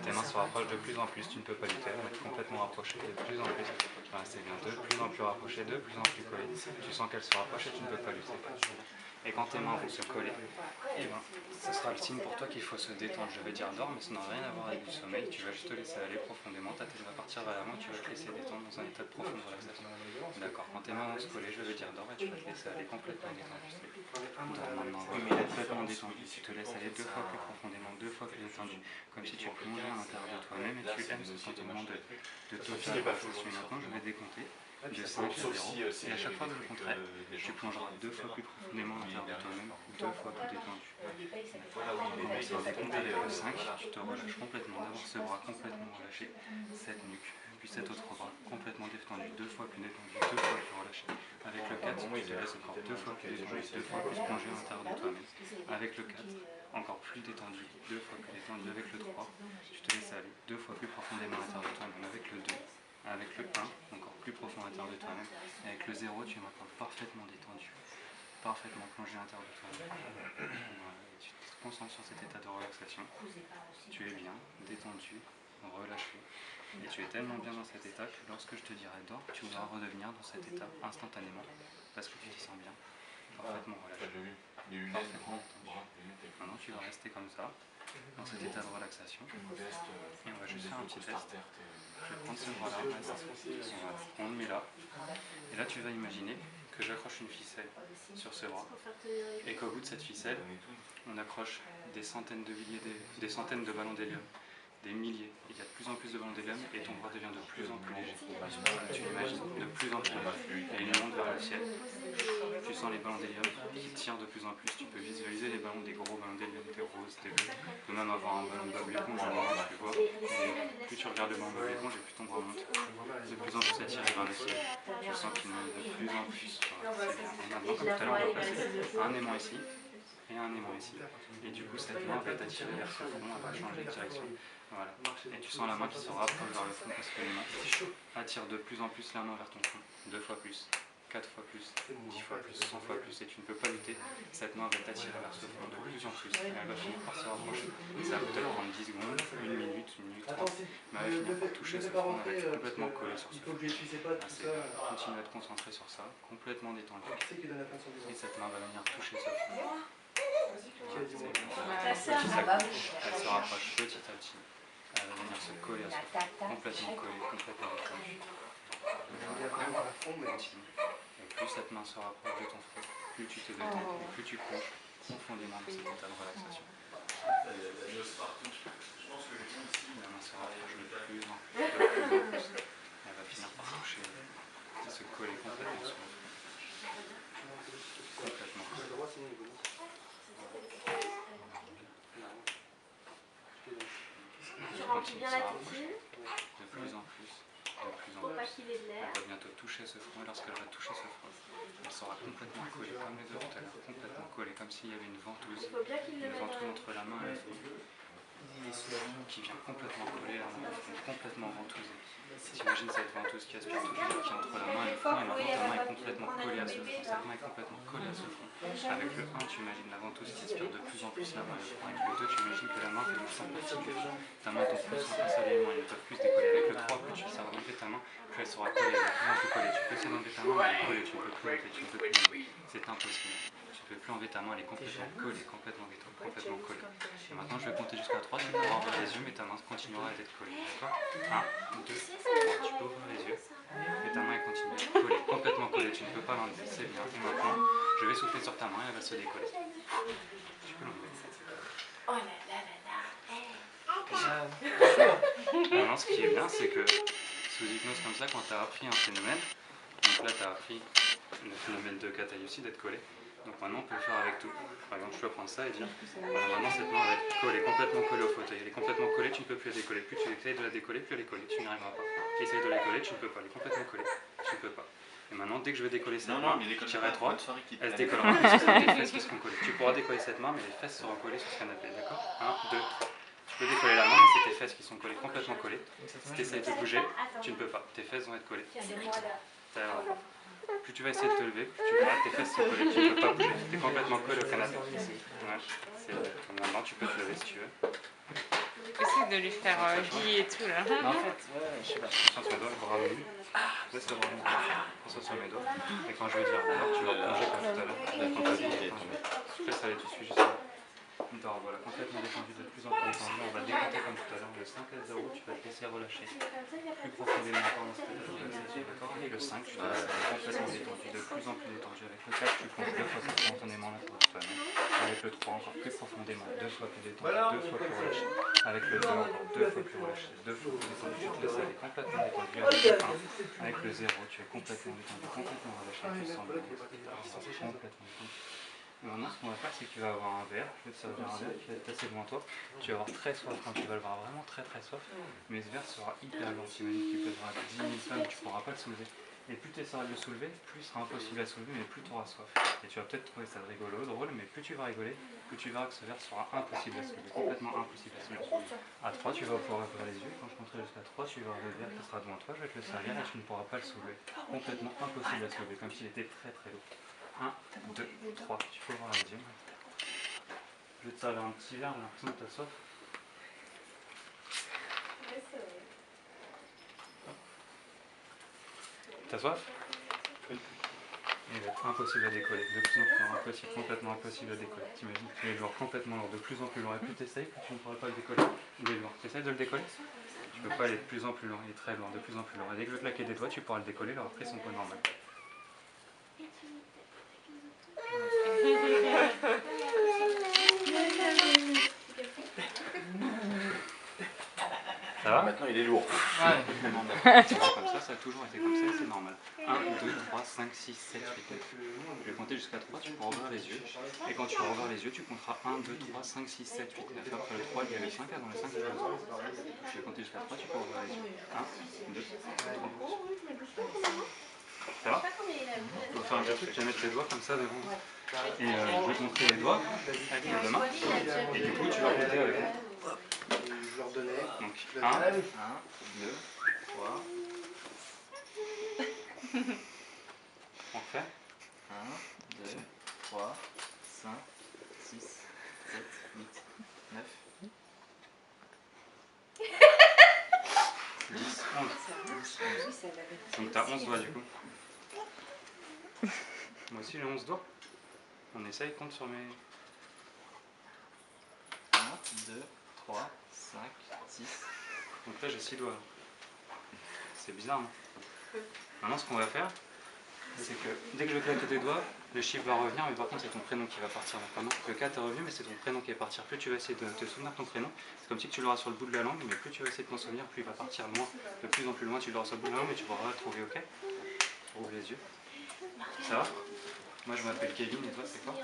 Tes mains se rapprochent de plus en plus, tu ne peux pas lutter, elles vont être complètement rapprochées de plus en plus. Tu vas rester bien de plus en plus rapprochées, de plus en plus collées. Tu sens qu'elles se rapprochent et tu ne peux pas lutter. Et quand tes mains vont se coller, et ben, ça sera le signe pour toi qu'il faut se détendre. Je vais dire dors, mais ça n'a rien à voir avec du sommeil. Tu vas juste te laisser aller profondément. Ta tête va partir vers l'avant, tu vas te laisser détendre dans un état de profonde relaxation. D'accord, quand tes mains vont se coller, je vais dire dors et tu vas te laisser aller complètement détendu. Dors maintenant, complètement détendu. Tu te laisses aller 2 fois plus profondément, 2 fois plus détendu. Comme si tu plongeais à l'intérieur de toi-même et tu aimes ce sentiment de totale relaxation. Maintenant, je vais décompter de 5 à 0. Et à chaque fois que je compterai, tu plongeras 2 fois plus profondément à l'intérieur de toi-même, 2 fois plus détendu. Commence à décompter de 5, tu te relâches complètement. D'abord ce bras complètement relâché, cette nuque, puis cet autre bras complètement détendu, 2 fois plus détendu, 2 fois plus relâché. Avec le 4, tu te laisses encore 2 fois plus détendu, 2 fois plus plongé à l'intérieur de toi-même. Avec le 4, encore plus détendu, 2 fois plus détendu. Avec le 3, tu te laisses aller 2 fois plus profondément à l'intérieur de toi-même. Avec le 2, avec le 1, encore plus profond à l'intérieur de toi-même. Et avec le 0, tu es maintenant parfaitement détendu, parfaitement plongé à l'intérieur de toi-même. Tu te concentres sur cet état de relaxation. Tu es bien, détendu, relâché. Et tu es tellement bien dans cet état que lorsque je te dirai dors, tu voudras redevenir dans cet état instantanément. Parce que tu t'y sens bien, parfaitement relâché. Parfaitement détendu. Maintenant, tu vas rester comme ça, dans cet état de relaxation. Et on va juste faire un petit test. Je vais prendre ce bras-là, on le met là. Et là, tu vas imaginer que j'accroche une ficelle sur ce bras. Et qu'au bout de cette ficelle, on accroche des centaines de ballons d'hélium. Des milliers. Il y a de plus en plus de ballons d'hélium et ton bras devient de plus en plus léger. Tu l'imagines de plus en plus léger. Et il monte vers le ciel. Tu sens les ballons d'hélium qui tirent de plus en plus. Tu peux visualiser les ballons, des gros ballons d'hélium, des roses, des bleus. Tu peux même avoir un ballon de Bob l'éponge, tu vois. Et plus tu regardes le ballon de Bob l'éponge et plus ton bras monte. De plus en plus attiré vers le ciel. Tu sens qu'il monte de plus en plus. Voilà, c'est bien. Et maintenant, comme tout à l'heure, on va passer un aimant ici et un aimant ici. Et du coup, cette main va t'attirer vers ce front, elle va changer de direction. Voilà. Et tu sens la main qui se rapproche vers le front parce que les mains attirent de plus en plus la main vers ton front. 2 fois plus, 4 fois plus, 10 fois plus, 100 fois plus. Et tu ne peux pas lutter. Cette main va t'attirer vers ce front de plus en plus. Et elle va finir par se rapprocher. Ça va peut-être prendre 10 secondes, 1 minute, 1 minute 30. Mais elle va finir par toucher ce front. Elle va être complètement collée sur ce front. Continue à te concentrer sur ça, complètement détendu. Et cette main va venir toucher ce front. Elle se rapproche petit à petit. Elle va venir se coller à ce front, complètement collée, complètement détendue. Et plus cette main se rapproche de ton front, plus tu te détends et plus tu plonges profondément dans cet état de relaxation. La main se rapproche de plus en plus, de plus en plus. Elle va finir par toucher et se coller complètement sur le front. Complètement. Continue à se rapprocher de plus en plus, de plus en plus. Elle va bientôt toucher ce front et lorsqu'elle va toucher ce front, elle sera complètement collée comme les deux tout à l'heure, complètement collée, comme s'il y avait une ventouse entre la main et le front, qui vient complètement coller la main et le front, complètement ventousée. T'imagines cette ventouse qui aspire tout l'air qui est entre la main et le front et maintenant ta main est complètement collée à ce front, cette main est complètement collée à ce front. Avec le 1, tu imagines la ventouse qui aspire de plus en plus la main et le front. Avec le 2, tu imagines que la main fait du sympathique. Ta main tombe plus un seul élément, elle ne peut plus se décoller. Avec le 3, plus tu essaies d'enlever ta main, plus elle sera collée, elle va plus collée. Tu peux essayer d'enlever ta main, mais elle est collée, tu ne peux plus enlever, tu ne peux plus enlever. C'est impossible. Tu ne peux plus enlever ta main, elle est complètement collée, complètement détendue, complètement collée. Et maintenant, je vais compter jusqu'à 3, tu pourras ouvrir les yeux, mais ta main continuera à être collée. D'accord 1, 2, 3, tu peux ouvrir les yeux, mais ta main elle continue à être collée, complètement collée, tu ne peux pas l'enlever, c'est bien. Et maintenant, je vais souffler sur ta main et elle va se décoller. Tu peux l'enlever. Oh là là là là. Maintenant, ce qui est bien, c'est que sous hypnose comme ça, quand tu as appris un phénomène, donc là tu as appris le phénomène de Kata-Yoshi d'être collé, donc maintenant on peut le faire avec tout. Par exemple, je peux prendre ça et dire, voilà, maintenant cette main va être collée, complètement collée au fauteuil, elle est complètement collée, tu ne peux plus la décoller, plus tu essayes de la décoller, plus elle est collée, tu n'y arriveras pas. Tu essayes de la décoller, tu ne peux pas, elle est complètement collée, tu ne peux pas. Et maintenant, dès que je vais décoller cette main, je tirerai droite, elle se décollera, mais ce sera tes fesses qui seront collées. Tu pourras décoller cette main, mais les fesses seront collées sur ce canapé, d'accord 1, 2, 3. Tu peux décoller la main, mais c'est tes fesses qui sont collées, complètement collées. Si tu essayes de bouger, tu ne peux pas, tes fesses vont être collées. Plus tu vas essayer de te lever, plus tu verras tes fesses se coller, tu ne peux pas bouger, tu es complètement collé au canapé. Ouais, maintenant tu peux te lever si tu veux. Essaye de lui faire vie et tout là. Mais en fait, ouais, je sais pas. Concentre sur mes doigts, le bras nu. Laisse le bras nu. Concentre sur mes doigts. Et quand je vais dire alors, tu vas plonger comme tout à l'heure. Je fais ça et tu suis juste là. Voilà, complètement détendu, de plus en plus détendu. On va décompter comme tout à l'heure. Le 5 à 0, tu vas te laisser relâcher. Plus profondément encore dans cette relaxation, d'accord? Et le 5, tu te laisses complètement détendu, de plus en plus détendu. Avec le 4, tu plonges 2 fois plus profondément là pour toi-même. Avec le 3, encore plus profondément, 2 fois plus détendu, 2 fois plus relâché. Avec le 2, encore 2 fois plus relâché, 2 fois plus détendu. Tu te laisses aller complètement détendu. Avec le 1, avec le 0, tu es complètement détendu, complètement relâché. Tu sens complètement détendu. Maintenant, ce qu'on va faire, c'est que tu vas avoir un verre, je vais te servir un verre qui va être assez devant toi. Tu vas avoir très soif quand tu vas le voir, vraiment très soif. Mais ce verre sera hyper lourd, t'imagines qu'il pèsera 10 000 tonnes, tu ne pourras pas le soulever. Et plus tu essaieras de le soulever, plus il sera impossible à soulever, mais plus tu auras soif. Et tu vas peut-être trouver ça rigolo, drôle, mais plus tu vas rigoler, plus tu verras que ce verre sera impossible à soulever, complètement impossible à soulever. À 3, tu vas pouvoir ouvrir les yeux. Quand je compterai jusqu'à 3, tu vas avoir le verre qui sera devant toi, je vais te le servir et tu ne pourras pas le soulever. Complètement impossible à soulever, comme s'il était très lourd. 1, 2, 3, tu peux ouvrir les yeux. Je vais te servir un petit verre, j'ai l'impression que tu as soif. T'as soif? Il va être impossible à décoller, de plus en plus lourd, impossible, complètement impossible à décoller. T'imagines, tu es lourd, complètement lourd, de plus en plus lourd. Et plus tu essayes, plus tu ne pourras pas le décoller. Il est lourd. Tu essayes de le décoller? Tu peux pas aller de plus en plus loin, il est très lourd, de plus en plus lourd. Et dès que je vais claquer des doigts, tu pourras le décoller, il aura pris son poids normal. Ça va? Maintenant il est lourd. Ouais, c'est comme ça a toujours été comme ça, c'est normal. 1, 2, 3, 5, 6, 7, 8, 9. Je vais compter jusqu'à 3, tu pourras ouvrir les yeux. Et quand tu vas ouvrir les yeux, tu compteras 1, 2, 3, 5, 6, 7, 8, 9. Après le 3, il y a le 5, avant le 5, il y a le 2. Je vais compter jusqu'à 3, tu pourras ouvrir les yeux. 1, 2, 3. Ça va? On va faire un petit truc, tu vas mettre tes doigts comme ça devant. Et je vais te montrer les doigts avec les deux mains. Et du coup, tu vas compter avec moi. Donc 1, 2, 3. On refait 1, 2, 3, 5, 6, 7, 8, 9. 10, 11. Donc t'as 11 doigts du coup. Moi aussi j'ai 11 doigts. On essaye, compte sur mes... 1, 2, 3, 5, 6. Donc là j'ai 6 doigts. C'est bizarre, hein? Maintenant ce qu'on va faire, c'est que dès que je claque tes doigts, le chiffre va revenir, mais par contre c'est ton prénom qui va partir. Donc maintenant le 4 est revenu, mais c'est ton prénom qui va partir. Plus tu vas essayer de te souvenir de ton prénom, c'est comme si tu l'auras sur le bout de la langue, mais plus tu vas essayer de t'en souvenir, plus il va partir loin. De plus en plus loin, tu l'auras sur le bout de la langue, mais tu pourras le trouver, ok? Ouvre les yeux. Ça va? Moi je m'appelle Kevin et toi c'est quoi?